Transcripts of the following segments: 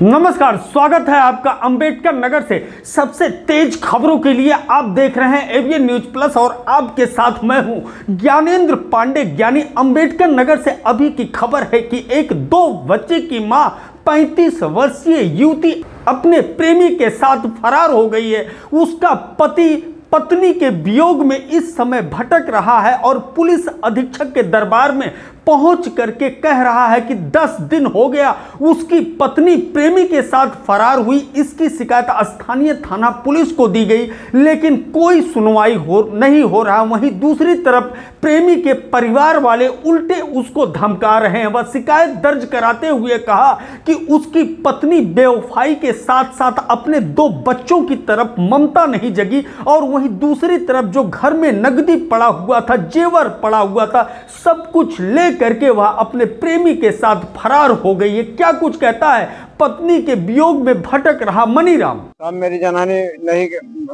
नमस्कार, स्वागत है आपका अंबेडकर नगर से सबसे तेज खबरों के लिए। आप देख रहे हैं एवीएन न्यूज प्लस और आपके साथ मैं हूं ज्ञानेंद्र पांडे। ज्ञानी अंबेडकर नगर से अभी की खबर है कि एक 2 बच्चे की मां 35 वर्षीय युवती अपने प्रेमी के साथ फरार हो गई है। उसका पति पत्नी के वियोग में इस समय भटक रहा है और पुलिस अधीक्षक के दरबार में पहुंच करके कह रहा है कि 10 दिन हो गया उसकी पत्नी प्रेमी के साथ फरार हुई। इसकी शिकायत स्थानीय थाना पुलिस को दी गई, लेकिन कोई सुनवाई नहीं हो रहा। वहीं दूसरी तरफ प्रेमी के परिवार वाले उल्टे उसको धमका रहे हैं। वह शिकायत दर्ज कराते हुए कहा कि उसकी पत्नी बेवफाई के साथ साथ अपने 2 बच्चों की तरफ ममता नहीं जगी, और वहीं दूसरी तरफ जो घर में नकदी पड़ा हुआ था, जेवर पड़ा हुआ था, सब कुछ ले करके वह अपने प्रेमी के साथ फरार हो गई है। क्या कुछ कहता है पत्नी के वियोग में भटक रहा मनीराम। साहब मेरी जनानी नहीं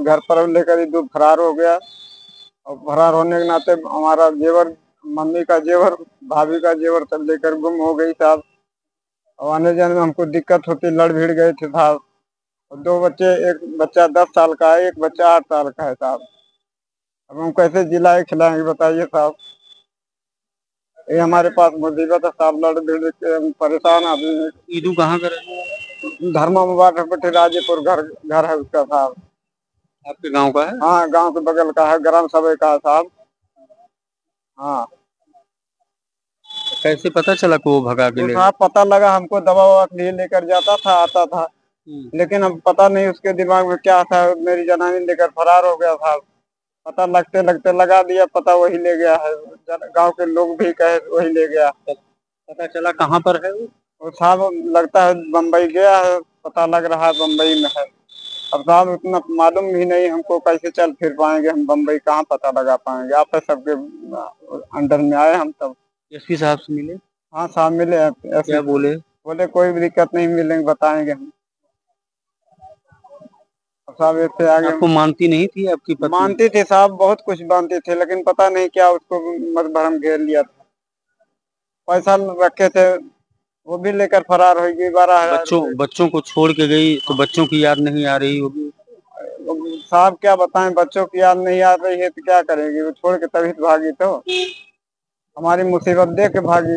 घर पर लेकर ही दूर फरार हो गया, और फरार होने के नाते हमारा जेवर, मम्मी का जेवर, भाभी का जेवर सब लेकर गुम हो गई साहब। और आने जाने में हमको दिक्कत होती, लड़ भिड़ गए थे साहब। और 2 बच्चे, एक बच्चा 10 साल का है, एक बच्चा 8 साल का है साहब। अब हम कैसे जिलाए खिलाएंगे बताइए साहब। ये हमारे पास मुसीबत है साहब, लड़ भिड़ के हम परेशान आदमी हैं। ईदू कहाँ का है? धर्मा मुबारक पट्टी राजेपुर घर है उसका साहब। आपके गांव का है? हाँ, गांव के बगल का है, ग्राम सभा का है साहब। हाँ, कैसे पता चला कि वो भगा के ले गया? साहब पता लगा, हमको दवा ववा के लिए लेकर जाता था, आता था, लेकिन अब पता नहीं उसके दिमाग में क्या था। मेरी जनानी लेकर फरार हो गया साहब। पता लगते लगते लगा दिया, पता वही ले गया है। गांव के लोग भी कहे वही ले गया। पता चला कहाँ पर है वो? वो साहब लगता है बम्बई गया है, पता लग रहा है बम्बई में है। अब साहब उतना मालूम भी नहीं हमको, कैसे चल फिर पाएंगे हम बम्बई, कहाँ पता लगा पाएंगे। आप सबके अंडर में आए हम तब। एसपी साहब से मिले? हाँ साहब मिले। क्या बोले? बोले कोई भी दिक्कत नहीं, मिलेंगे बताएंगे हम। साहब इससे आगे आपको मानती नहीं थी आपकी पत्नी? मानती थी साहब, बहुत कुछ मानती थी, लेकिन पता नहीं क्या उसको मत भरम घेर लिया था। पैसा रखे थे वो भी लेकर फरार हो गई। 12,000 बच्चों को छोड़ के गई तो बच्चों की याद नहीं आ रही होगी साहब। क्या बताएं, बच्चों की याद नहीं आ रही है तो क्या करेगी, वो छोड़ के तभी तो भागी। तो हमारी मुसीबत देख के भागी,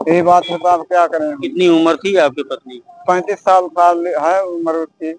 यही बात है साहब, क्या करें। कितनी उम्र थी आपकी पत्नी? 35 साल है उम्र उसकी।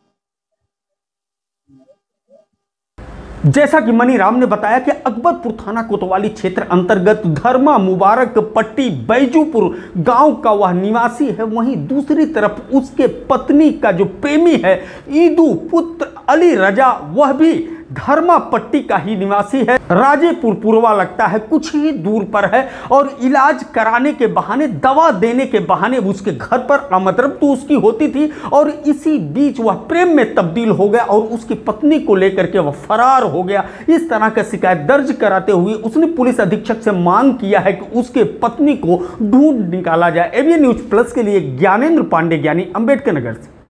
जैसा कि मनीराम ने बताया कि अकबरपुर थाना कोतवाली क्षेत्र अंतर्गत धर्मा मुबारक पट्टी बैजूपुर गांव का वह निवासी है। वहीं दूसरी तरफ उसके पत्नी का जो प्रेमी है ईदू पुत्र अली रजा, वह भी धर्मा पट्टी का ही निवासी है। राजेपुर पूर्वा लगता है कुछ ही दूर पर है, और इलाज कराने के बहाने, दवा देने के बहाने उसके घर पर आमदरब तो उसकी होती थी, और इसी बीच वह प्रेम में तब्दील हो गया और उसकी पत्नी को लेकर के वह फरार हो गया। इस तरह का शिकायत दर्ज कराते हुए उसने पुलिस अधीक्षक से मांग किया है कि उसके पत्नी को ढूंढ निकाला जाए। एवीएन न्यूज प्लस के लिए ज्ञानेंद्र पांडे, ज्ञानी अंबेडकर नगर से।